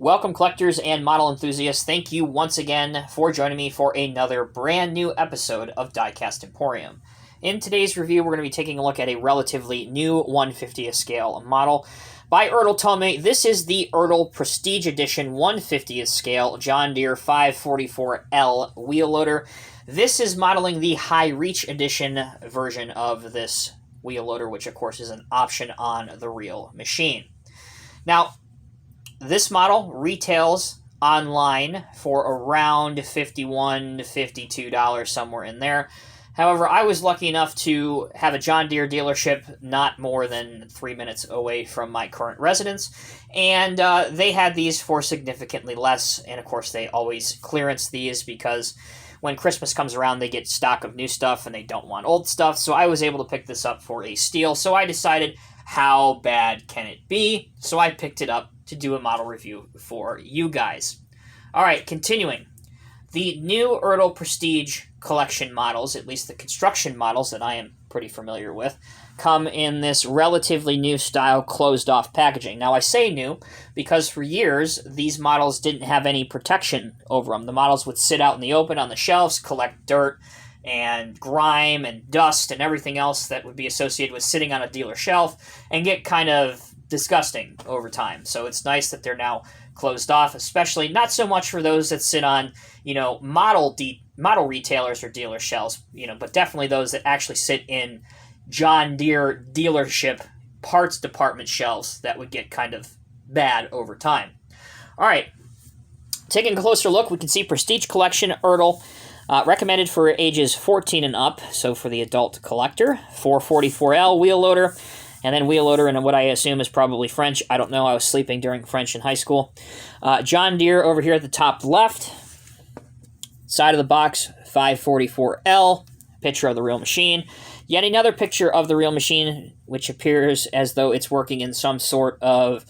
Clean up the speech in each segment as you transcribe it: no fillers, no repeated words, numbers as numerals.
Welcome, collectors and model enthusiasts. Thank you once again for joining me for another brand new episode of Diecast Emporium. In today's review, we're going to be taking a look at a relatively new 1/50th scale model by ERTL John. This is the ERTL Prestige Edition 1/50th scale John Deere 544L wheel loader. This is modeling the High Reach Edition version of this wheel loader, which of course is an option on the real machine. Now, this model retails online for around $51 to $52, somewhere in there. However, I was lucky enough to have a John Deere dealership not more than 3 minutes away from my current residence, and they had these for significantly less, and of course they always clearance these because when Christmas comes around, they get stock of new stuff and they don't want old stuff, so I was able to pick this up for a steal. So I decided, how bad can it be? So I picked it up to do a model review for you guys. All right, continuing. The new ERTL Prestige collection models, at least the construction models that I am pretty familiar with, come in this relatively new style closed-off packaging. Now, I say new because for years, these models didn't have any protection over them. The models would sit out in the open on the shelves, collect dirt and grime and dust and everything else that would be associated with sitting on a dealer shelf and get kind of disgusting over time. So it's nice that they're now closed off, especially not so much for those that sit on, model retailers or dealer shelves, but definitely those that actually sit in John Deere dealership parts department shelves that would get kind of bad over time. All right, taking a closer look, we can see Prestige Collection ERTL, recommended for ages 14 and up, so for the adult collector, 444L wheel loader, and then wheel loader in what I assume is probably French. I don't know. I was sleeping during French in high school. John Deere over here at the top left. Side of the box, 544L. Picture of the real machine. Yet another picture of the real machine, which appears as though it's working in some sort of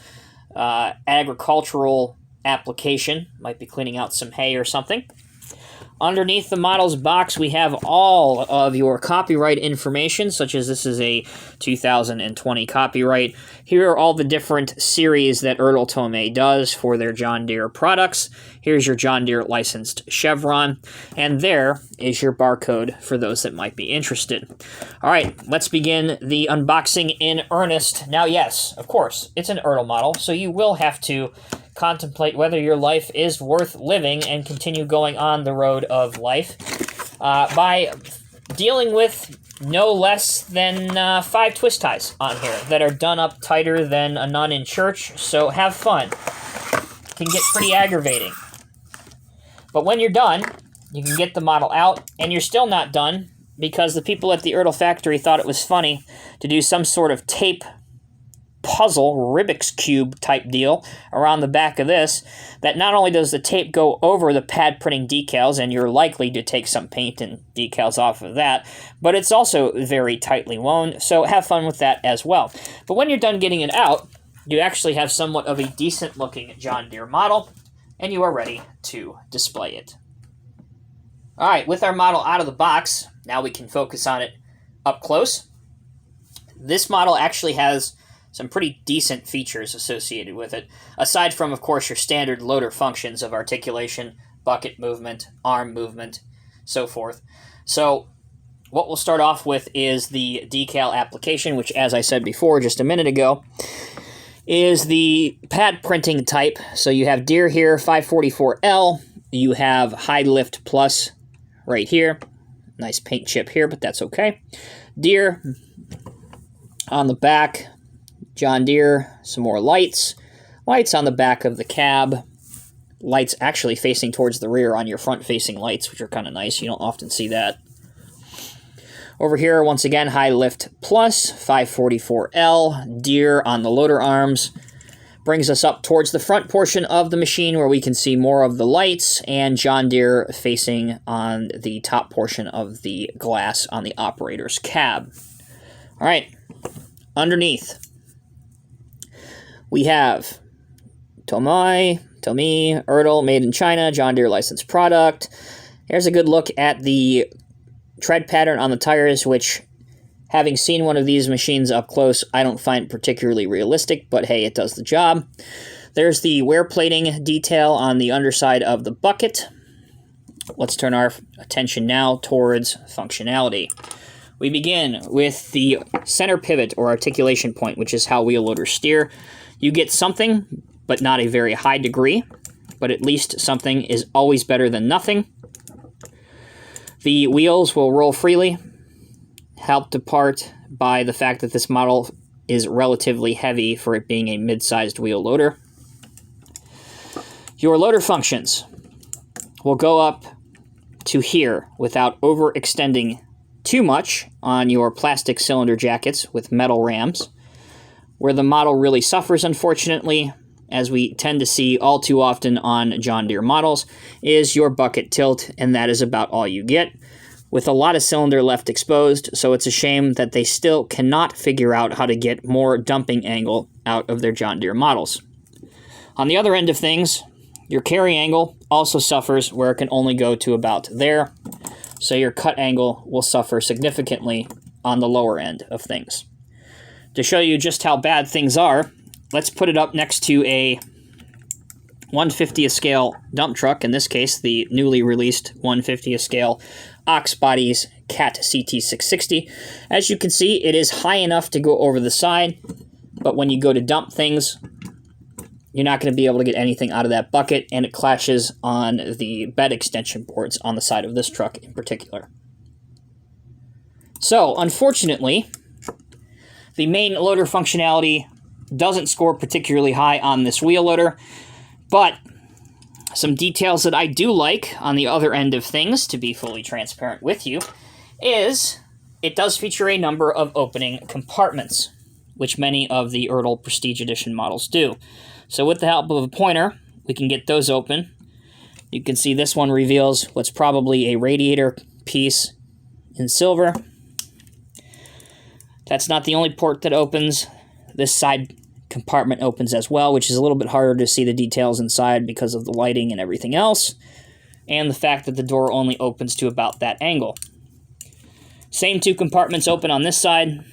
agricultural application. Might be cleaning out some hay or something. Underneath the model's box, we have all of your copyright information, such as this is a 2020 copyright. Here are all the different series that ERTL John does for their John Deere products. Here's your John Deere licensed chevron, and there is your barcode for those that might be interested. All right, let's begin the unboxing in earnest. Now, yes, of course, it's an ERTL model, so you will have to contemplate whether your life is worth living and continue going on the road of life by dealing with no less than 5 twist ties on here that are done up tighter than a nun in church, so have fun. It can get pretty aggravating. But when you're done, you can get the model out, and you're still not done because the people at the ERTL factory thought it was funny to do some sort of tape puzzle, Rubik's Cube type deal around the back of this, that not only does the tape go over the pad printing decals, and you're likely to take some paint and decals off of that, but it's also very tightly wound, so have fun with that as well. But when you're done getting it out, you actually have somewhat of a decent looking John Deere model, and you are ready to display it. All right, with our model out of the box, now we can focus on it up close. This model actually has some pretty decent features associated with it, aside from, of course, your standard loader functions of articulation, bucket movement, arm movement, so forth. So what we'll start off with is the decal application, which, as I said before just a minute ago, is the pad printing type. So you have Deere here, 544L. You have High Lift Plus right here. Nice paint chip here, but that's okay. Deere on the back. John Deere, some more lights. Lights on the back of the cab. Lights actually facing towards the rear on your front-facing lights, which are kind of nice. You don't often see that. Over here, once again, High Lift Plus, 544L, Deere on the loader arms. Brings us up towards the front portion of the machine where we can see more of the lights, and John Deere facing on the top portion of the glass on the operator's cab. All right, underneath, we have Tomy, ERTL, made in China, John Deere licensed product. Here's a good look at the tread pattern on the tires, which, having seen one of these machines up close, I don't find particularly realistic, but hey, it does the job. There's the wear plating detail on the underside of the bucket. Let's turn our attention now towards functionality. We begin with the center pivot or articulation point, which is how wheel loaders steer. You get something, but not a very high degree, but at least something is always better than nothing. The wheels will roll freely, helped apart by the fact that this model is relatively heavy for it being a mid-sized wheel loader. Your loader functions will go up to here without overextending too much on your plastic cylinder jackets with metal rams. Where the model really suffers, unfortunately, as we tend to see all too often on John Deere models, is your bucket tilt, and that is about all you get, with a lot of cylinder left exposed, so it's a shame that they still cannot figure out how to get more dumping angle out of their John Deere models. On the other end of things, your carry angle also suffers where it can only go to about there, so your cut angle will suffer significantly on the lower end of things. To show you just how bad things are, let's put it up next to a 1/50th scale dump truck, in this case the newly released 1/50th scale Ox Bodies Cat CT660. As you can see, it is high enough to go over the side, but when you go to dump things, you're not going to be able to get anything out of that bucket, and it clashes on the bed extension boards on the side of this truck in particular. So, unfortunately, the main loader functionality doesn't score particularly high on this wheel loader, but some details that I do like on the other end of things, to be fully transparent with you, is it does feature a number of opening compartments, which many of the ERTL Prestige Edition models do. So with the help of a pointer, we can get those open. You can see this one reveals what's probably a radiator piece in silver. That's not the only port that opens. This side compartment opens as well, which is a little bit harder to see the details inside because of the lighting and everything else, and the fact that the door only opens to about that angle. Same two compartments open on this side.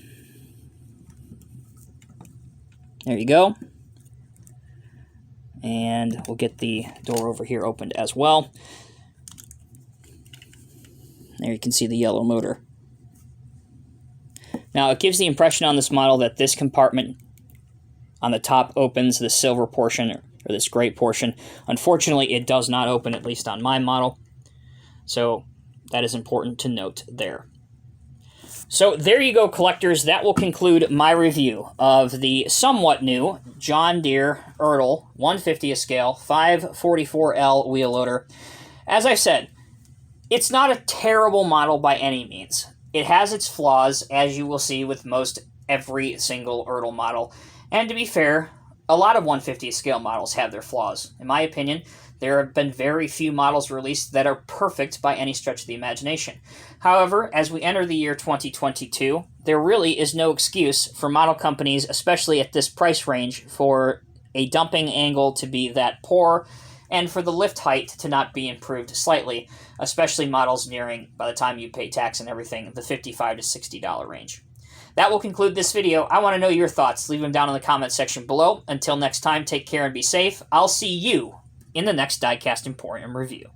There you go. And we'll get the door over here opened as well. There you can see the yellow motor. Now, it gives the impression on this model that this compartment on the top opens the silver portion, or this gray portion. Unfortunately, it does not open, at least on my model. So that is important to note there. So there you go, collectors. That will conclude my review of the somewhat new John Deere ERTL 1/50th scale 544L wheel loader. As I've said, it's not a terrible model by any means. It has its flaws, as you will see with most every single ERTL model. And to be fair, a lot of 1/50th scale models have their flaws. In my opinion, there have been very few models released that are perfect by any stretch of the imagination. However, as we enter the year 2022, there really is no excuse for model companies, especially at this price range, for a dumping angle to be that poor and for the lift height to not be improved slightly, especially models nearing, by the time you pay tax and everything, the $55 to $60 range. That will conclude this video. I want to know your thoughts. Leave them down in the comment section below. Until next time, take care and be safe. I'll see you in the next Diecast Emporium review.